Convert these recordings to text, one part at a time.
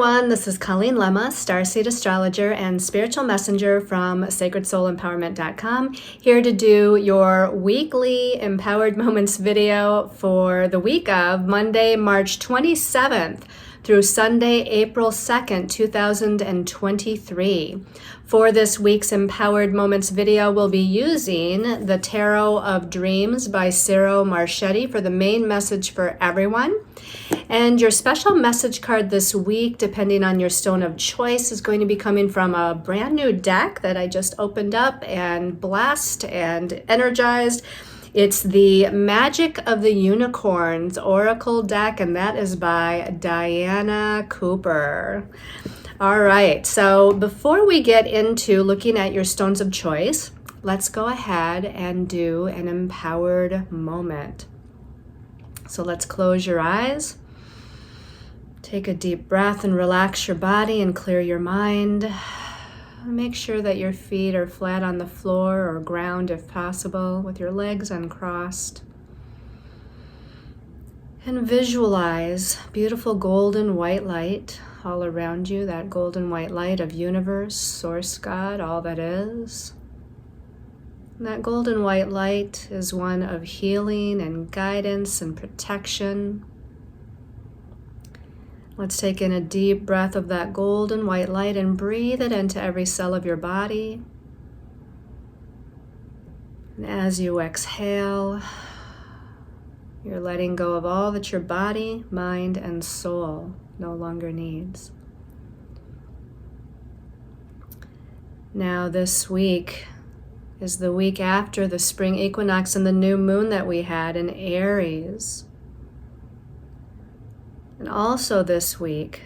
everyone, this is Colleen Lemma, Starseed Astrologer and Spiritual Messenger from SacredSoulEmpowerment.com, here to do your weekly Empowered Moments video for the week of Monday, March 27th through Sunday, April 2nd, 2023. For this week's Empowered Moments video, we'll be using the Tarot of Dreams by Ciro Marchetti for the main message for everyone. And your special message card this week, depending on your stone of choice, is going to be coming from a brand new deck that I just opened up and blessed and energized. It's the Magic of the Unicorns Oracle deck, and that is by Diana Cooper. All right, so before we get into looking at your stones of choice, let's go ahead and do an empowered moment. So let's close your eyes. Take a deep breath and relax your body and clear your mind. Make sure that your feet are flat on the floor or ground if possible, with your legs uncrossed. And visualize beautiful golden white light all around you, that golden white light of universe, source God, all that is. And that golden white light is one of healing and guidance and protection. Let's take in a deep breath of that golden white light and breathe it into every cell of your body. And as you exhale, you're letting go of all that your body, mind, and soul no longer needs. Now this week is the week after the spring equinox and the new moon that we had in Aries. And also this week,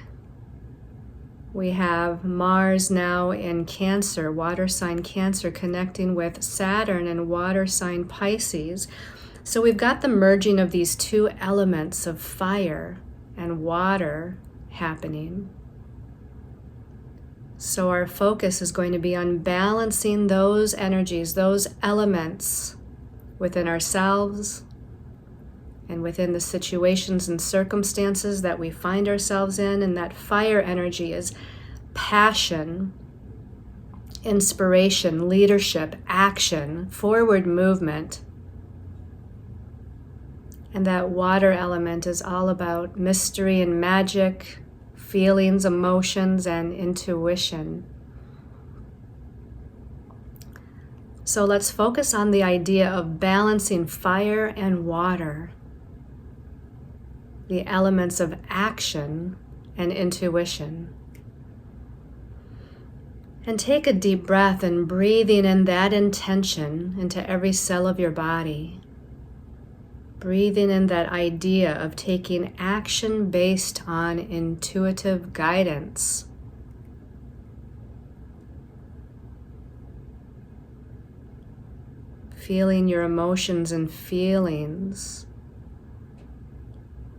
we have Mars now in Cancer, water sign Cancer, connecting with Saturn and water sign Pisces. So we've got the merging of these two elements of fire and water happening. So our focus is going to be on balancing those energies, those elements within ourselves and within the situations and circumstances that we find ourselves in. And that fire energy is passion, inspiration, leadership, action, forward movement. And that water element is all about mystery and magic, feelings, emotions, and intuition. So let's focus on the idea of balancing fire and water, the elements of action and intuition. And take a deep breath and breathing in that intention into every cell of your body. Breathing in that idea of taking action based on intuitive guidance. Feeling your emotions and feelings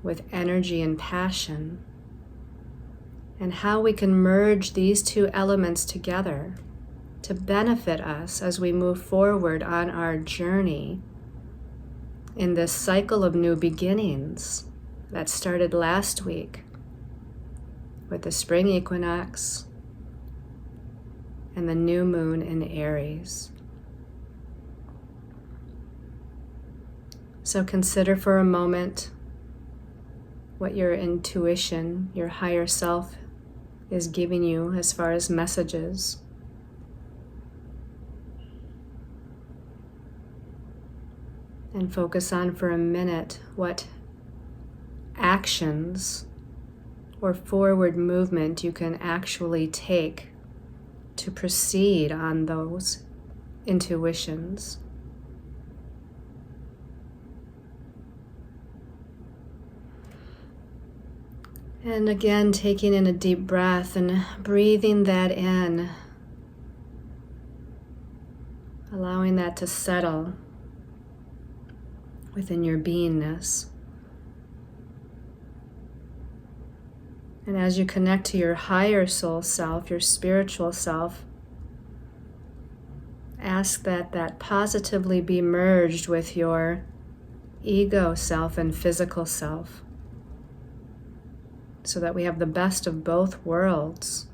with energy and passion, and how we can merge these two elements together to benefit us as we move forward on our journey in this cycle of new beginnings that started last week with the spring equinox and the new moon in Aries. So consider for a moment what your intuition, your higher self, is giving you as far as messages. And focus on for a minute what actions or forward movement you can actually take to proceed on those intuitions. And again, taking in a deep breath and breathing that in, allowing that to settle within your beingness. And as you connect to your higher soul self, your spiritual self, ask that that positively be merged with your ego self and physical self. so that we have the best of both worlds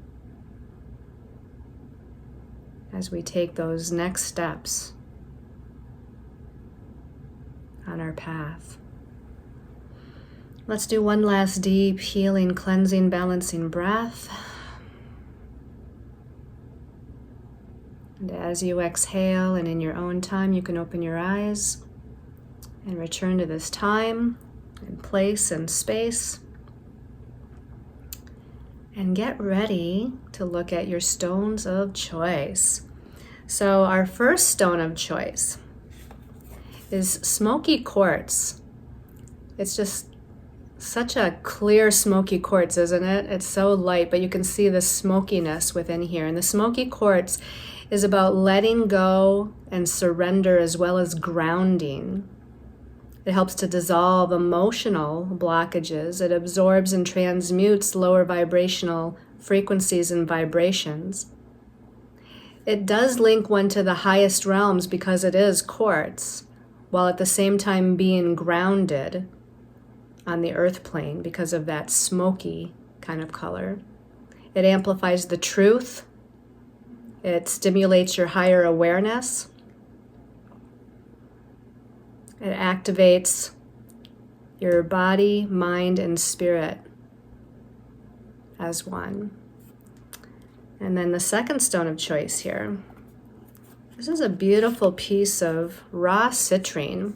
as we take those next steps on our path. Let's do one last deep, healing, cleansing, balancing breath. And as you exhale and in your own time, you can open your eyes and return to this time and place and space. And get ready to look at your stones of choice. So our first stone of choice is smoky quartz. It's just such a clear smoky quartz, isn't it? It's so light, but you can see the smokiness within here. And the smoky quartz is about letting go and surrender as well as grounding. It helps to dissolve emotional blockages. It absorbs and transmutes lower vibrational frequencies and vibrations. It does link one to the highest realms because it is quartz, while at the same time being grounded on the earth plane because of that smoky kind of color. It amplifies the truth. It stimulates your higher awareness. It activates your body, mind, and spirit as one. And then the second stone of choice here. This is a beautiful piece of raw citrine.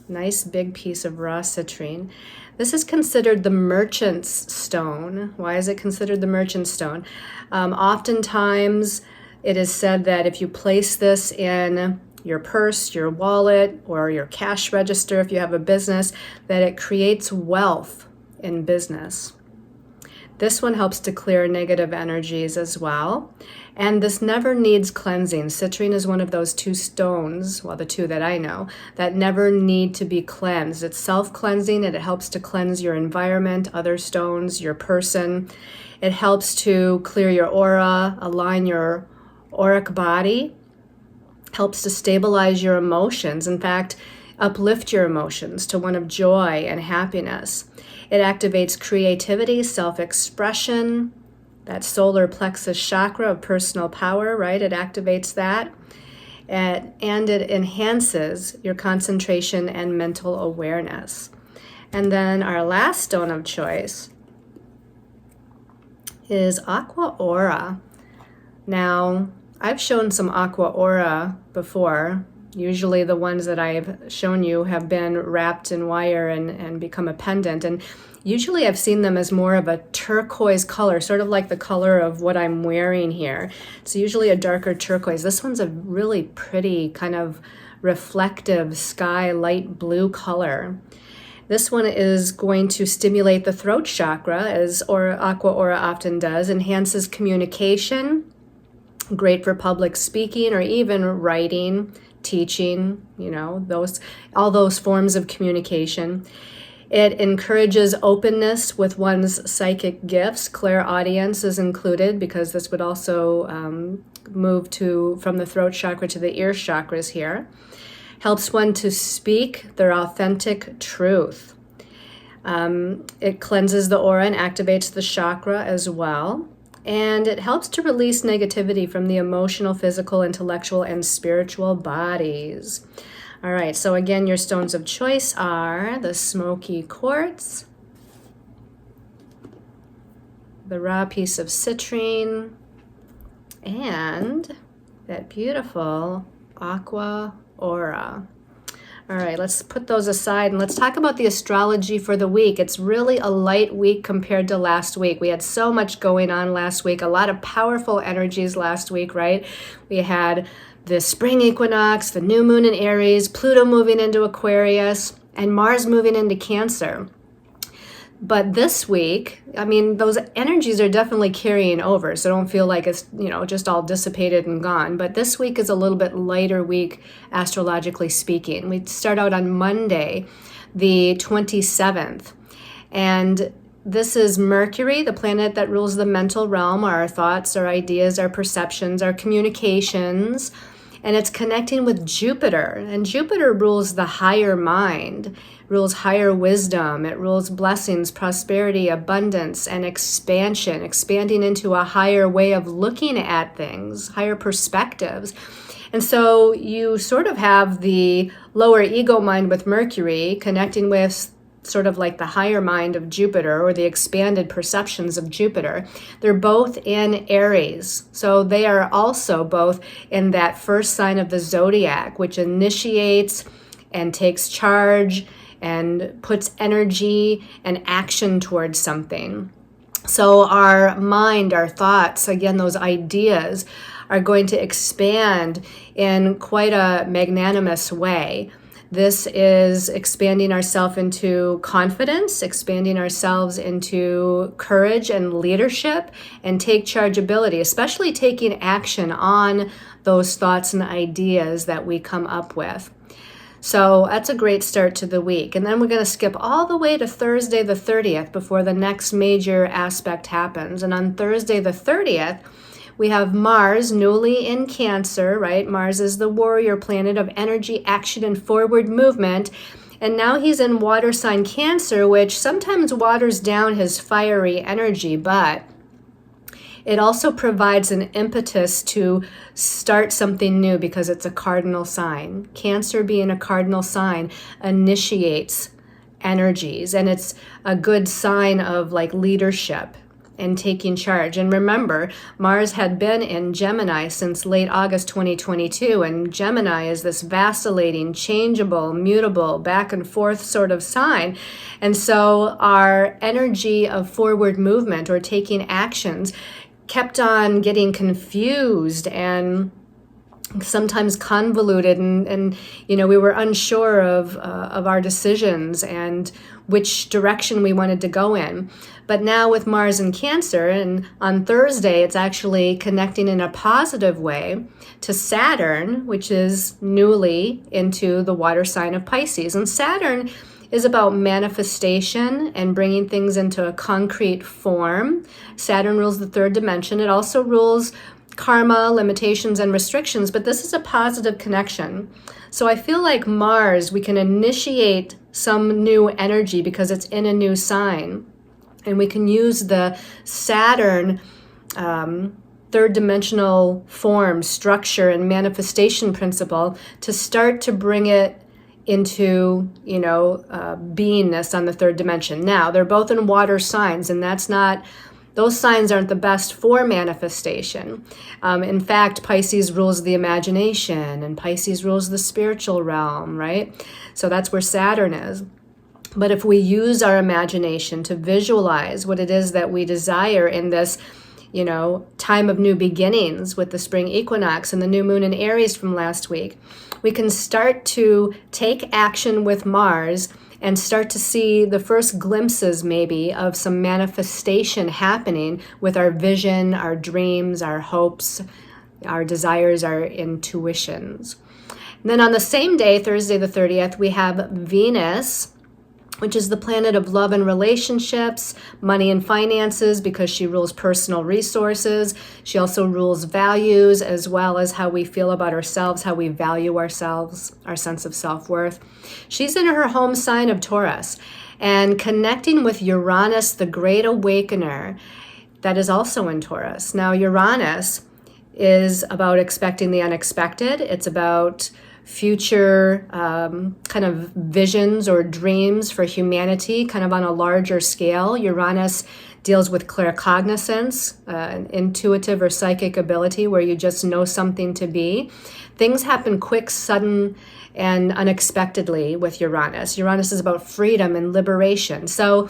Nice big piece of raw citrine. This is considered the merchant's stone. Why is it considered the merchant's stone? Oftentimes it is said that if you place this in your purse, your wallet, or your cash register, if you have a business, that it creates wealth in business. This one helps to clear negative energies as well. And this never needs cleansing. Citrine is one of those two stones, well, the two that I know, that never need to be cleansed. It's self-cleansing, and it helps to cleanse your environment, other stones, your person. It helps to clear your aura, align your auric body, helps to stabilize your emotions. In fact, uplift your emotions to one of joy and happiness. It activates creativity, self-expression, that solar plexus chakra of personal power, right? It activates that. And it enhances your concentration and mental awareness. And then our last stone of choice is aqua aura. Now, I've shown some aqua aura before. Usually the ones that I've shown you have been wrapped in wire and become a pendant. And usually I've seen them as more of a turquoise color, sort of like the color of what I'm wearing here. It's usually a darker turquoise. This one's a really pretty kind of reflective sky light blue color. This one is going to stimulate the throat chakra, as aqua aura often does, enhances communication, great for public speaking or even writing, teaching, all those forms of communication. It encourages openness with one's psychic gifts. Clairaudience is included because this would also move from the throat chakra to the ear chakras here. Helps one to speak their authentic truth. It cleanses the aura and activates the chakra as well. And it helps to release negativity from the emotional, physical, intellectual, and spiritual bodies. All right, so again, your stones of choice are the smoky quartz, the raw piece of citrine, and that beautiful aqua aura. All right, let's put those aside and let's talk about the astrology for the week. It's really a light week compared to last week. We had so much going on last week, a lot of powerful energies last week, right? We had the spring equinox, the new moon in Aries, Pluto moving into Aquarius, and Mars moving into Cancer. But this week, those energies are definitely carrying over, so don't feel like it's, just all dissipated and gone. But this week is a little bit lighter week, astrologically speaking. We start out on Monday, the 27th. And this is Mercury, the planet that rules the mental realm, our thoughts, our ideas, our perceptions, our communications. And it's connecting with Jupiter. And Jupiter rules the higher mind, rules higher wisdom. It rules blessings, prosperity, abundance, and expansion, expanding into a higher way of looking at things, higher perspectives. And so you sort of have the lower ego mind with Mercury connecting with sort of like the higher mind of Jupiter, or the expanded perceptions of Jupiter. They're both in Aries. So they are also both in that first sign of the zodiac, which initiates and takes charge and puts energy and action towards something. So our mind, our thoughts, again, those ideas are going to expand in quite a magnanimous way. This is expanding ourselves into confidence, expanding ourselves into courage and leadership and take charge ability, especially taking action on those thoughts and ideas that we come up with. So that's a great start to the week. And then we're going to skip all the way to Thursday the 30th before the next major aspect happens. And on Thursday the 30th, we have Mars newly in Cancer, right? Mars is the warrior planet of energy, action, and forward movement. And now he's in water sign Cancer, which sometimes waters down his fiery energy, but it also provides an impetus to start something new because it's a cardinal sign. Cancer, being a cardinal sign, initiates energies, and it's a good sign of like leadership and taking charge. And remember, Mars had been in Gemini since late August 2022, and Gemini is this vacillating, changeable, mutable, back and forth sort of sign. And so our energy of forward movement or taking actions kept on getting confused and sometimes convoluted, and you know, we were unsure of our decisions and which direction we wanted to go in. But now with Mars in Cancer, and on Thursday, it's actually connecting in a positive way to Saturn, which is newly into the water sign of Pisces. And Saturn is about manifestation and bringing things into a concrete form. Saturn rules the third dimension. It also rules karma, limitations, and restrictions, but this is a positive connection. So I feel like Mars, we can initiate some new energy because it's in a new sign. And we can use the Saturn third dimensional form, structure, and manifestation principle to start to bring it into, beingness on the third dimension. Now, they're both in water signs, and those signs aren't the best for manifestation. In fact, Pisces rules the imagination, and Pisces rules the spiritual realm, right? So that's where Saturn is. But if we use our imagination to visualize what it is that we desire in this, time of new beginnings with the spring equinox and the new moon in Aries from last week, we can start to take action with Mars and start to see the first glimpses maybe of some manifestation happening with our vision, our dreams, our hopes, our desires, our intuitions. And then on the same day, Thursday the 30th, we have Venus, which is the planet of love and relationships, money and finances, because she rules personal resources. She also rules values, as well as how we feel about ourselves, how we value ourselves, our sense of self-worth. She's in her home sign of Taurus and connecting with Uranus, the great awakener, that is also in Taurus. Now, Uranus is about expecting the unexpected. It's about future kind of visions or dreams for humanity, kind of on a larger scale. Uranus deals with claircognizance, an intuitive or psychic ability where you just know something to be. Things happen quick, sudden, and unexpectedly with Uranus. Uranus is about freedom and liberation. So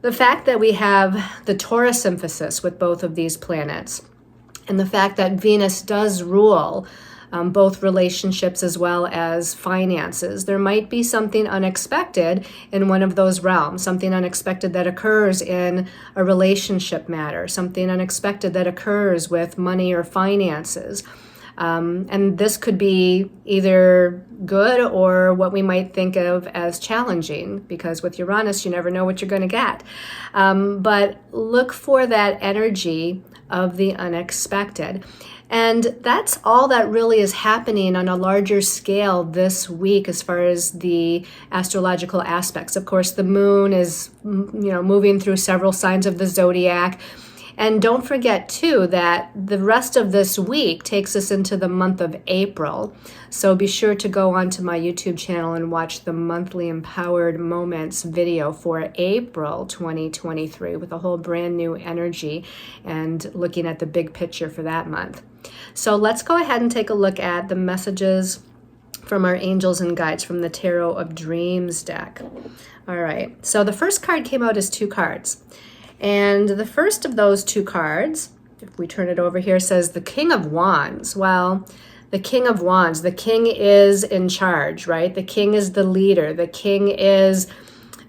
the fact that we have the Taurus emphasis with both of these planets, and the fact that Venus does rule both relationships as well as finances, there might be something unexpected in one of those realms, something unexpected that occurs in a relationship matter, something unexpected that occurs with money or finances. And this could be either good or what we might think of as challenging, because with Uranus, you never know what you're going to get. But look for that energy of the unexpected. And that's all that really is happening on a larger scale this week as far as the astrological aspects. Of course, the moon is, moving through several signs of the zodiac. And don't forget, too, that the rest of this week takes us into the month of April. So be sure to go onto my YouTube channel and watch the monthly Empowered Moments video for April 2023 with a whole brand new energy and looking at the big picture for that month. So let's go ahead and take a look at the messages from our angels and guides from the Tarot of Dreams deck. All right, so the first card came out as 2 cards. And the first of those 2 cards, if we turn it over here, says the King of Wands. Well, the King of Wands, the king is in charge, right? The king is the leader. The king is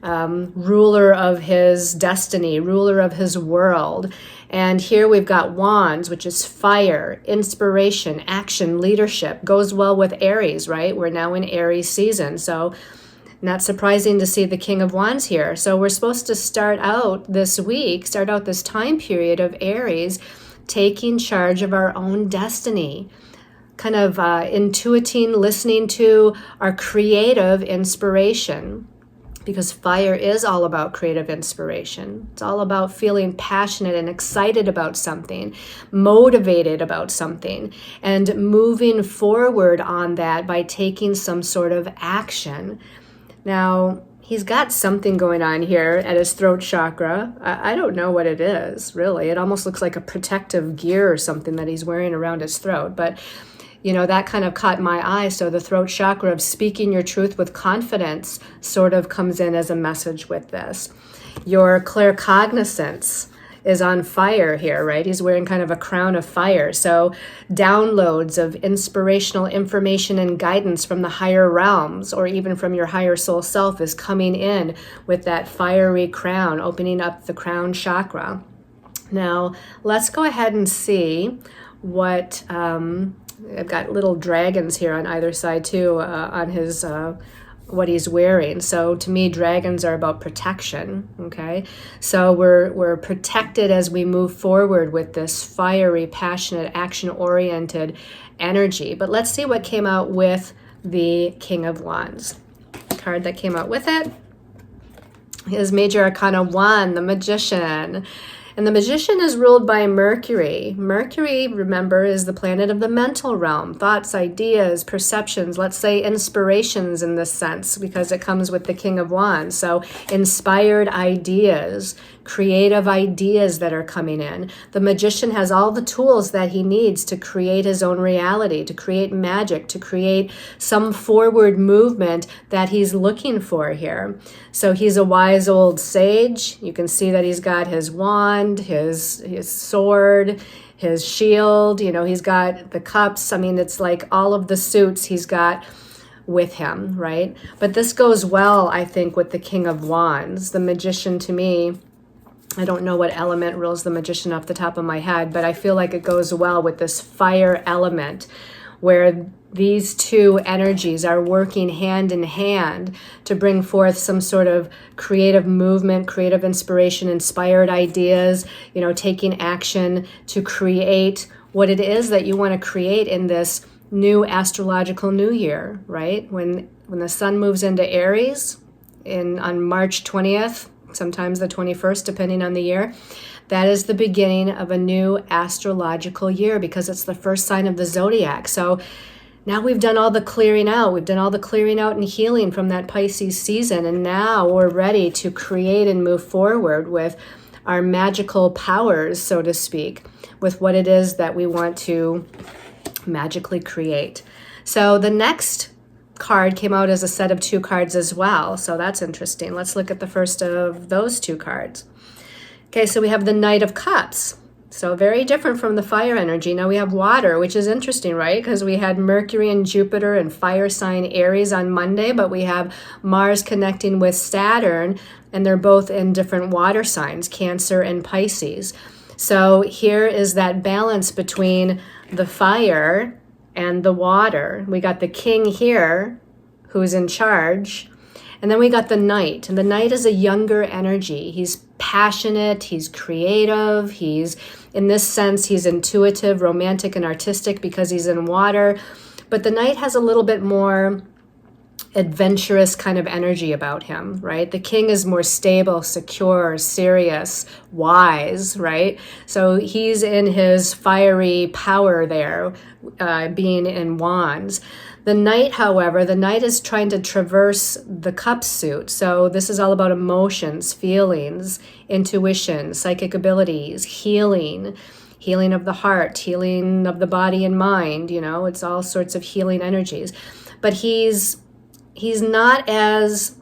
ruler of his destiny, ruler of his world. And here we've got wands, which is fire, inspiration, action, leadership. Goes well with Aries, right? We're now in Aries season. So not surprising to see the King of Wands here. So we're supposed to start out this time period of Aries, taking charge of our own destiny, kind of intuiting, listening to our creative inspiration, because fire is all about creative inspiration. It's all about feeling passionate and excited about something, motivated about something, and moving forward on that by taking some sort of action. Now, he's got something going on here at his throat chakra. I don't know what it is, really. It almost looks like a protective gear or something that he's wearing around his throat. But, that kind of caught my eye. So the throat chakra of speaking your truth with confidence sort of comes in as a message with this. Your claircognizance is on fire here, right? He's wearing kind of a crown of fire. So downloads of inspirational information and guidance from the higher realms, or even from your higher soul self, is coming in with that fiery crown, opening up the crown chakra. Now, let's go ahead and see what, I've got little dragons here on either side too, on his, what he's wearing. So to me, dragons are about protection, okay? So we're protected as we move forward with this fiery, passionate, action-oriented energy. But let's see what came out with the King of Wands. The card that came out with it is Major Arcana 1, the Magician. And the Magician is ruled by Mercury. Mercury, remember, is the planet of the mental realm. Thoughts, ideas, perceptions, let's say inspirations in this sense, because it comes with the King of Wands. So inspired ideas, creative ideas that are coming in. The Magician has all the tools that he needs to create his own reality, to create magic, to create some forward movement that he's looking for here. So he's a wise old sage. You can see that he's got his wand, his sword, his shield. He's got the cups. I mean, it's like all of the suits he's got with him, right? But this goes well, I think, with the King of Wands. The Magician, to me, I don't know what element rules the Magician off the top of my head, but I feel like it goes well with this fire element, where these two energies are working hand in hand to bring forth some sort of creative movement, creative inspiration, inspired ideas, taking action to create what it is that you want to create in this new astrological new year, right? When the sun moves into Aries on March 20th, sometimes the 21st, depending on the year, that is the beginning of a new astrological year, because it's the first sign of the zodiac. So now we've done all the clearing out. We've done all the clearing out and healing from that Pisces season. And now we're ready to create and move forward with our magical powers, so to speak, with what it is that we want to magically create. So the next card came out as a set of 2 cards as well. So that's interesting. Let's look at the first of those 2 cards. Okay, so we have the Knight of Cups. So very different from the fire energy. Now we have water, which is interesting, right? Because we had Mercury and Jupiter and fire sign Aries on Monday, but we have Mars connecting with Saturn, and they're both in different water signs, Cancer and Pisces. So here is that balance between the fire and the water. We got the king here, who's in charge, And then we got the Knight, and the Knight is a younger energy. He's passionate, he's creative, he's, in this sense, he's intuitive, romantic, and artistic because he's in water. But the Knight has a little bit more adventurous kind of energy about him, right? The King is more stable, secure, serious, wise, right? So he's in his fiery power there, being in Wands. The Knight, however, the Knight is trying to traverse the Cup suit. So this is all about emotions, feelings, intuition, psychic abilities, healing of the heart, healing of the body and mind, it's all sorts of healing energies. But he's not as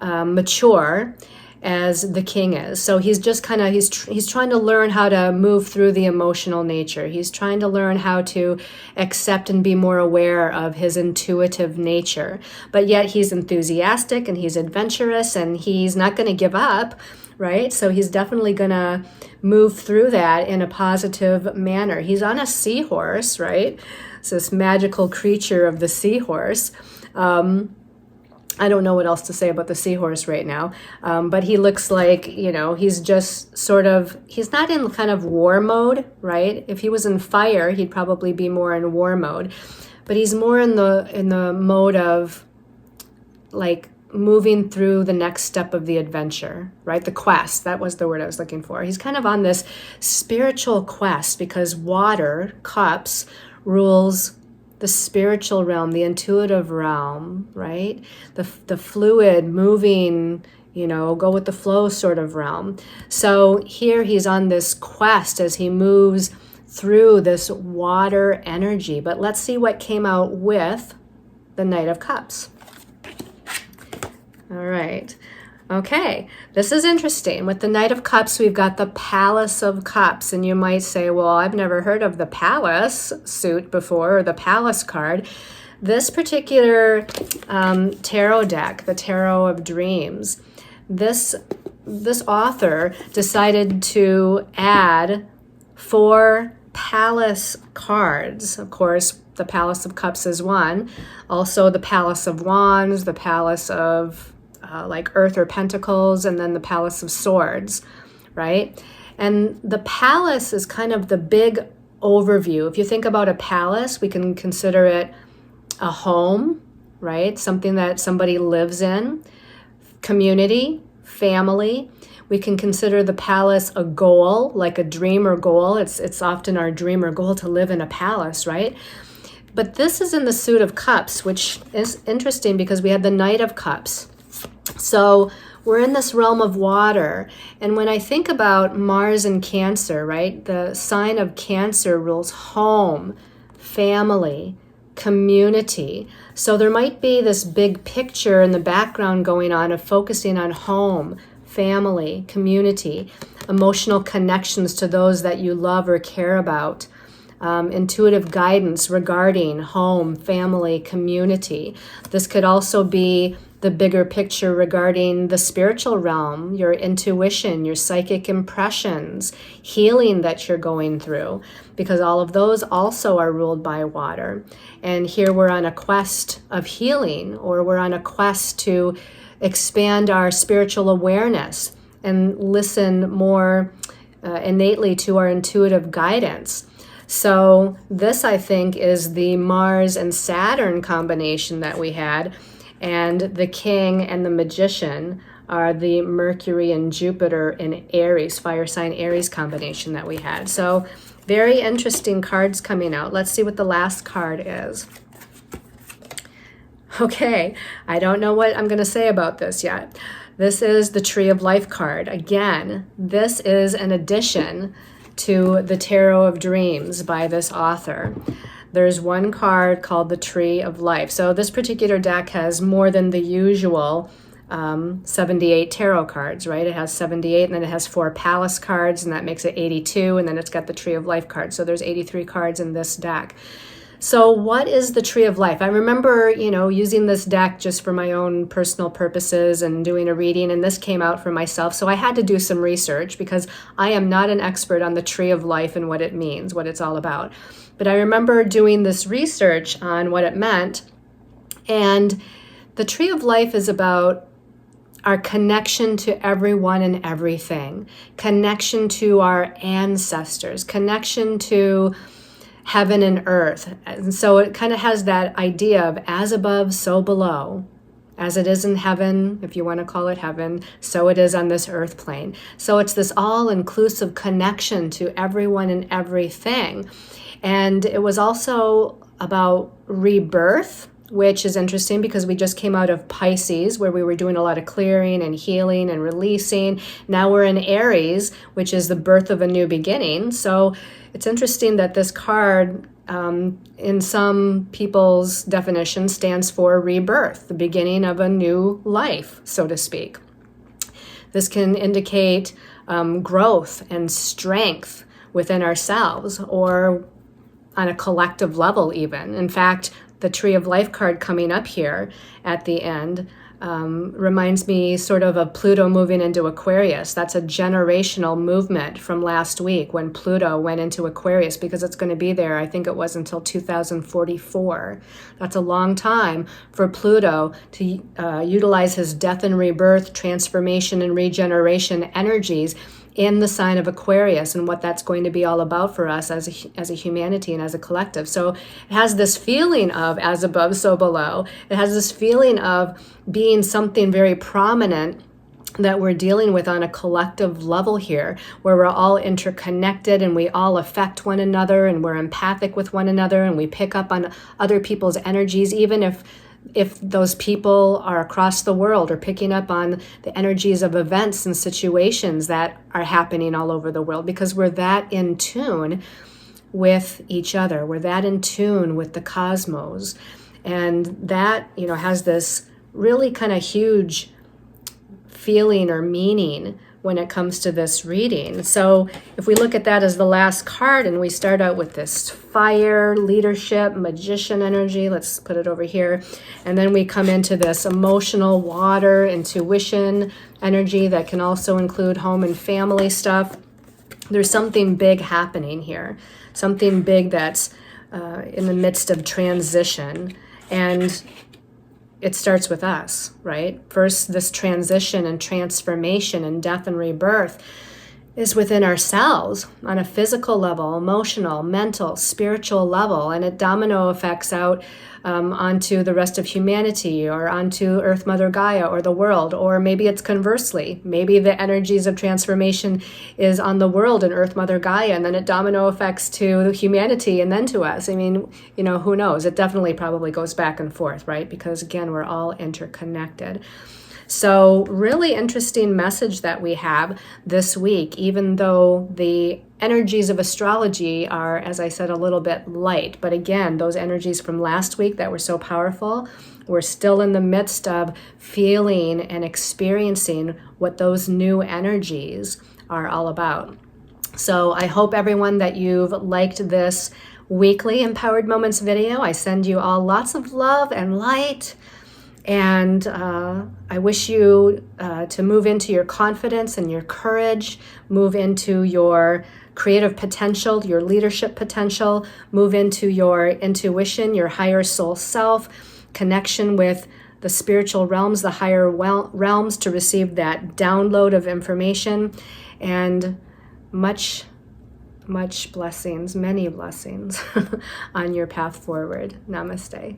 mature as the King is. So he's just kind of, he's trying to learn how to move through the emotional nature. He's trying to learn how to accept and be more aware of his intuitive nature. But yet he's enthusiastic and he's adventurous and he's not going to give up, right? So he's definitely going to move through that in a positive manner. He's on a seahorse, right? It's this magical creature of the seahorse. I don't know what else to say about the seahorse right now, but he looks like, he's just sort of, he's not in kind of war mode, right? If he was in fire, he'd probably be more in war mode, but he's more in the mode of like moving through the next step of the adventure, right? The quest, that was the word I was looking for. He's kind of on this spiritual quest because water, cups, rules the spiritual realm, the intuitive realm, right? The fluid, moving, go with the flow sort of realm. So here he's on this quest as he moves through this water energy. But let's see what came out with the Knight of Cups. All right. Okay, this is interesting. With the Knight of Cups, we've got the Palace of Cups. And you might say, well, I've never heard of the Palace suit before, or the Palace card. This particular tarot deck, the Tarot of Dreams, this author decided to add 4 Palace cards. Of course, the Palace of Cups is one. Also, the Palace of Wands, the Palace of like Earth or Pentacles, and then the Palace of Swords, right? And the palace is kind of the big overview. If you think about a palace, we can consider it a home, right? Something that somebody lives in, community, family. We can consider the palace a goal, like a dream or goal. It's often our dream or goal to live in a palace, right? But this is in the suit of cups, which is interesting because we had the Knight of Cups. So we're in this realm of water. And when I think about Mars and Cancer, right, the sign of Cancer rules home, family, community. So there might be this big picture in the background going on of focusing on home, family, community, emotional connections to those that you love or care about. Intuitive guidance regarding home, family, community. This could also be the bigger picture regarding the spiritual realm, your intuition, your psychic impressions, healing that you're going through, because all of those also are ruled by water. And here we're on a quest of healing, or we're on a quest to expand our spiritual awareness and listen more innately to our intuitive guidance. So this, I think, is the Mars and Saturn combination that we had. And the King and the Magician are the Mercury and Jupiter in Aries, fire sign Aries combination that we had. So very interesting cards coming out. Let's see what the last card is. Okay, I don't know what I'm going to say about this yet. This is the Tree of Life card. Again, this is an addition to the Tarot of Dreams by this author. There's one card called the Tree of Life. So this particular deck has more than the usual 78 tarot cards, right? It has 78, and then it has 4 Palace cards, and that makes it 82, and then it's got the Tree of Life card. So there's 83 cards in this deck. So what is the Tree of Life? I remember, using this deck just for my own personal purposes and doing a reading, and this came out for myself. So I had to do some research because I am not an expert on the Tree of Life and what it means, what it's all about. But I remember doing this research on what it meant, and The tree of life is about our connection to everyone and everything, connection to our ancestors, connection to heaven and earth. And so it kind of has that idea of as above, so below. As it is in heaven, if you want to call it heaven, so it is on this earth plane. So it's this all-inclusive connection to everyone and everything. And it was also about rebirth, which is interesting because we just came out of Pisces, where we were doing a lot of clearing and healing and releasing. Now we're in Aries, which is the birth of a new beginning. So it's interesting that this card, in some people's definition, stands for rebirth, the beginning of a new life, so to speak. This can indicate growth and strength within ourselves, or on a collective level even. In fact, the Tree of Life card coming up here at the end reminds me sort of Pluto moving into Aquarius. That's a generational movement from last week when Pluto went into Aquarius, because it's going to be there, I think it was until 2044. That's a long time for Pluto to utilize his death and rebirth, transformation and regeneration energies in the sign of Aquarius, and what that's going to be all about for us as a humanity and as a collective. So it has this feeling of as above, so below. It has this feeling of being something very prominent that we're dealing with on a collective level here, where we're all interconnected and we all affect one another and we're empathic with one another and we pick up on other people's energies, even if those people are across the world, or picking up on the energies of events and situations that are happening all over the world, because we're that in tune with each other. We're that in tune with the cosmos. And that, has this really kind of huge feeling or meaning when it comes to this reading. So if we look at that as the last card, and we start out with this fire, leadership, magician energy, let's put it over here, and then we come into this emotional water, intuition energy that can also include home and family stuff. There's something big happening here, something big that's in the midst of transition, and it starts with us, right? First, this transition and transformation and death and rebirth is within ourselves on a physical level, emotional, mental, spiritual level, and it domino effects out onto the rest of humanity, or onto Earth Mother Gaia or the world, or maybe it's conversely. Maybe the energies of transformation is on the world and Earth Mother Gaia, and then it domino effects to humanity and then to us. I mean, who knows? It definitely probably goes back and forth, right? Because again, we're all interconnected. So really interesting message that we have this week, even though the energies of astrology are, as I said, a little bit light. But again, those energies from last week that were so powerful, we're still in the midst of feeling and experiencing what those new energies are all about. So I hope, everyone, that you've liked this weekly Empowered Moments video. I send you all lots of love and light. And I wish you to move into your confidence and your courage, move into your creative potential, your leadership potential, move into your intuition, your higher soul self, connection with the spiritual realms, the higher realms, to receive that download of information, and much blessings, many blessings on your path forward. Namaste.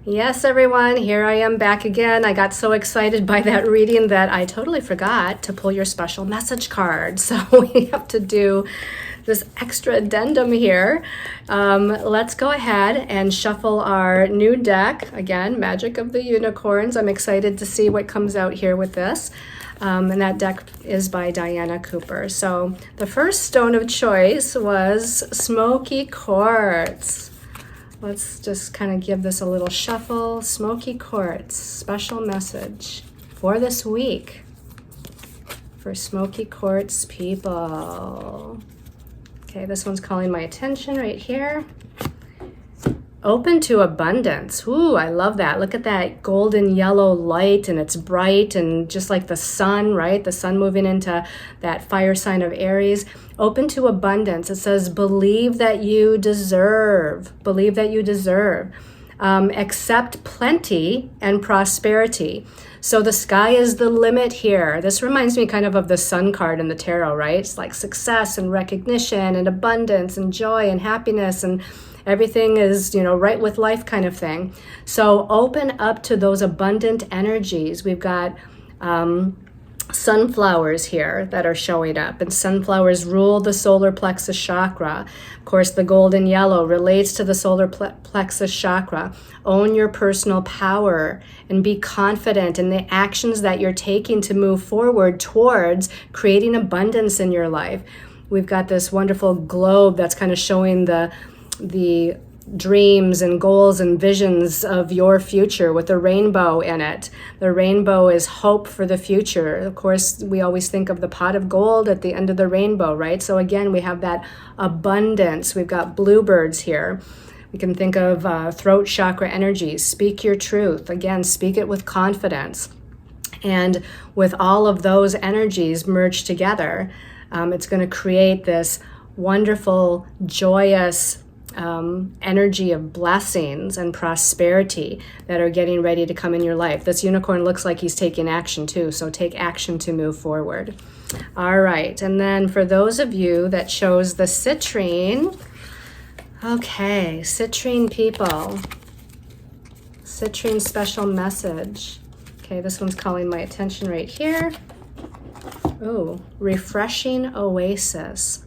Yes, everyone, here I am back again. I got so excited by that reading that I totally forgot to pull your special message card. So we have to do this extra addendum here. Let's go ahead and shuffle our new deck. Again, Magic of the Unicorns. I'm excited to see what comes out here with this. And that deck is by Diana Cooper. So the first stone of choice was Smoky Quartz. Let's just kind of give this a little shuffle. Smoky Quartz, special message for this week for Smoky Quartz people. Okay, this one's calling my attention right here. Open to abundance. Ooh, I love that. Look at that golden yellow light, and it's bright and just like the sun, right? The sun moving into that fire sign of Aries. Open to abundance. It says, believe that you deserve. Believe that you deserve. accept plenty and prosperity. So the sky is the limit here. This reminds me kind of the sun card in the tarot, right? It's like success and recognition and abundance and joy and happiness, and everything is, right with life kind of thing. So open up to those abundant energies. We've got sunflowers here that are showing up, and sunflowers rule the solar plexus chakra. Of course, the golden yellow relates to the solar plexus chakra. Own your personal power and be confident in the actions that you're taking to move forward towards creating abundance in your life. We've got this wonderful globe that's kind of showing the dreams and goals and visions of your future with a rainbow in it. The rainbow is hope for the future. Of course, we always think of the pot of gold at the end of the rainbow, right? So again, we have that abundance. We've got bluebirds here. We can think of throat chakra energies. Speak your truth. Again, speak it with confidence. And with all of those energies merged together, it's going to create this wonderful, joyous energy of blessings and prosperity that are getting ready to come in your life. This unicorn looks like he's taking action too, so take action to move forward. All right, and then for those of you that chose the citrine, okay, citrine people, citrine special message. Okay, this one's calling my attention right here. Ooh, refreshing oasis.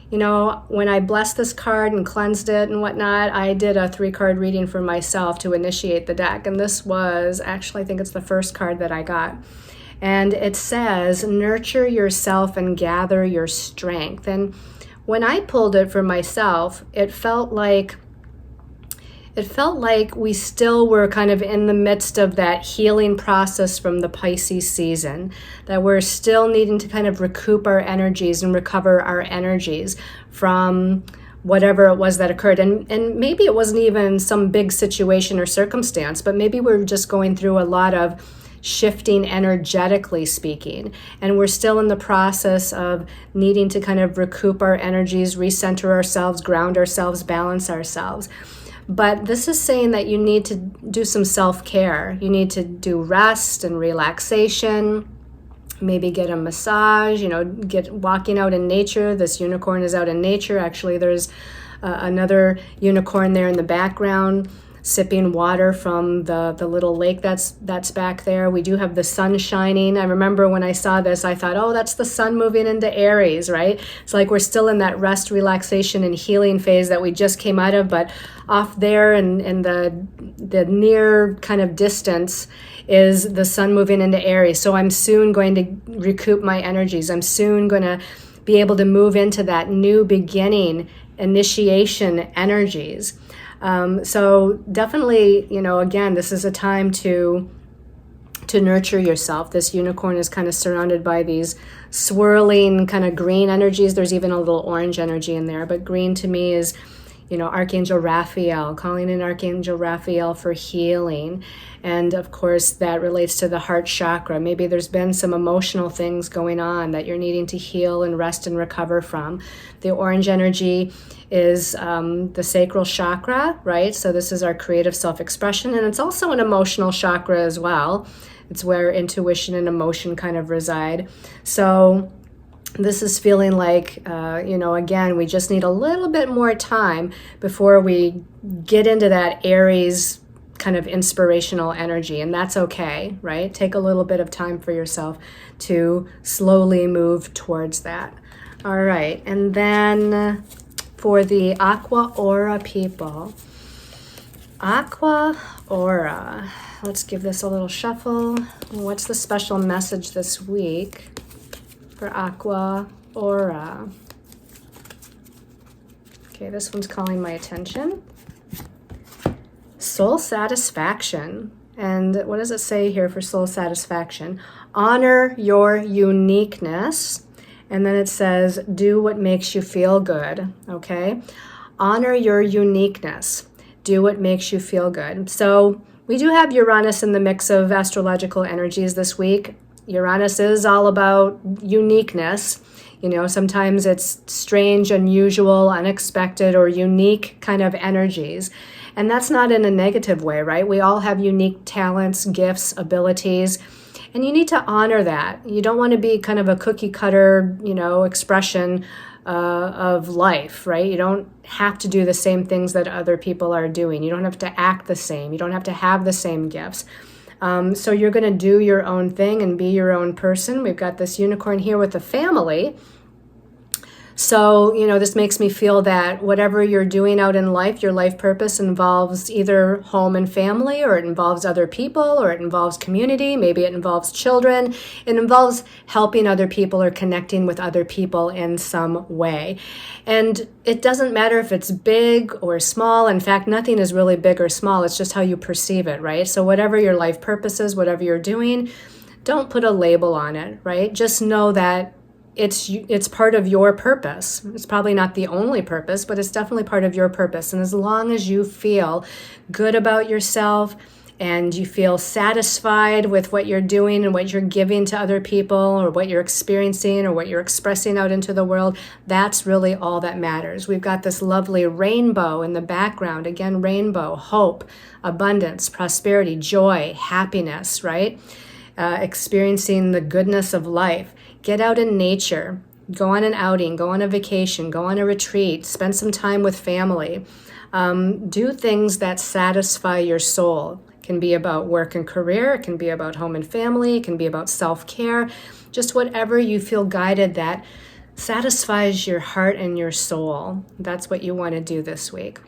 When I blessed this card and cleansed it and whatnot, I did a 3-card reading for myself to initiate the deck. And this was actually, I think it's the first card that I got. And it says, nurture yourself and gather your strength. And when I pulled it for myself, it felt like we still were kind of in the midst of that healing process from the Pisces season, that we're still needing to kind of recoup our energies and recover our energies from whatever it was that occurred. And maybe it wasn't even some big situation or circumstance, but maybe we're just going through a lot of shifting energetically speaking. And we're still in the process of needing to kind of recoup our energies, recenter ourselves, ground ourselves, balance ourselves. But this is saying that you need to do some self-care. You need to do rest and relaxation, maybe get a massage, get walking out in nature. This unicorn is out in nature. Actually, there's another unicorn there in the background, sipping water from the little lake that's back there. We do have the sun shining. I remember when I saw this, I thought, oh, that's the sun moving into Aries, right? It's like we're still in that rest, relaxation, and healing phase that we just came out of, but off there in the near kind of distance is the sun moving into Aries. So I'm soon going to recoup my energies. I'm soon going to be able to move into that new beginning, initiation energies. So definitely, again, this is a time to nurture yourself. This unicorn is kind of surrounded by these swirling kind of green energies. There's even a little orange energy in there, but green to me is, Archangel Raphael, calling in Archangel Raphael for healing. And of course, that relates to the heart chakra. Maybe there's been some emotional things going on that you're needing to heal and rest and recover from. The orange energy is the sacral chakra, right? So this is our creative self-expression, and it's also an emotional chakra as well. It's where intuition and emotion kind of reside. So this is feeling like, again, we just need a little bit more time before we get into that Aries kind of inspirational energy, and that's okay, right? Take a little bit of time for yourself to slowly move towards that. All right, and then for the Aqua Aura people, Aqua Aura, let's give this a little shuffle. What's the special message this week for Aqua Aura? Okay, this one's calling my attention. Soul satisfaction. And what does it say here for soul satisfaction? Honor your uniqueness. And then it says, do what makes you feel good, okay? Honor your uniqueness. Do what makes you feel good. So we do have Uranus in the mix of astrological energies this week. Uranus is all about uniqueness. Sometimes it's strange, unusual, unexpected, or unique kind of energies. And that's not in a negative way, right? We all have unique talents, gifts, abilities, and you need to honor that. You don't want to be kind of a cookie cutter, expression of life, right? You don't have to do the same things that other people are doing. You don't have to act the same. You don't have to have the same gifts. So you're going to do your own thing and be your own person. We've got this unicorn here with a family. So, this makes me feel that whatever you're doing out in life, your life purpose involves either home and family, or it involves other people, or it involves community. Maybe it involves children. It involves helping other people or connecting with other people in some way. And it doesn't matter if it's big or small. In fact, nothing is really big or small. It's just how you perceive it, right? So whatever your life purpose is, whatever you're doing, don't put a label on it, right? Just know that it's part of your purpose. It's probably not the only purpose, but it's definitely part of your purpose. And as long as you feel good about yourself and you feel satisfied with what you're doing and what you're giving to other people, or what you're experiencing or what you're expressing out into the world, that's really all that matters. We've got this lovely rainbow in the background. Again, rainbow, hope, abundance, prosperity, joy, happiness, right? Experiencing the goodness of life. Get out in nature, go on an outing, go on a vacation, go on a retreat, spend some time with family. Do things that satisfy your soul. It can be about work and career, it can be about home and family, it can be about self-care, just whatever you feel guided that satisfies your heart and your soul. That's what you want to do this week.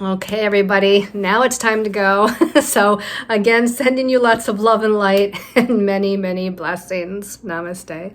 Okay, everybody, now it's time to go. So again, sending you lots of love and light and many, many blessings. Namaste.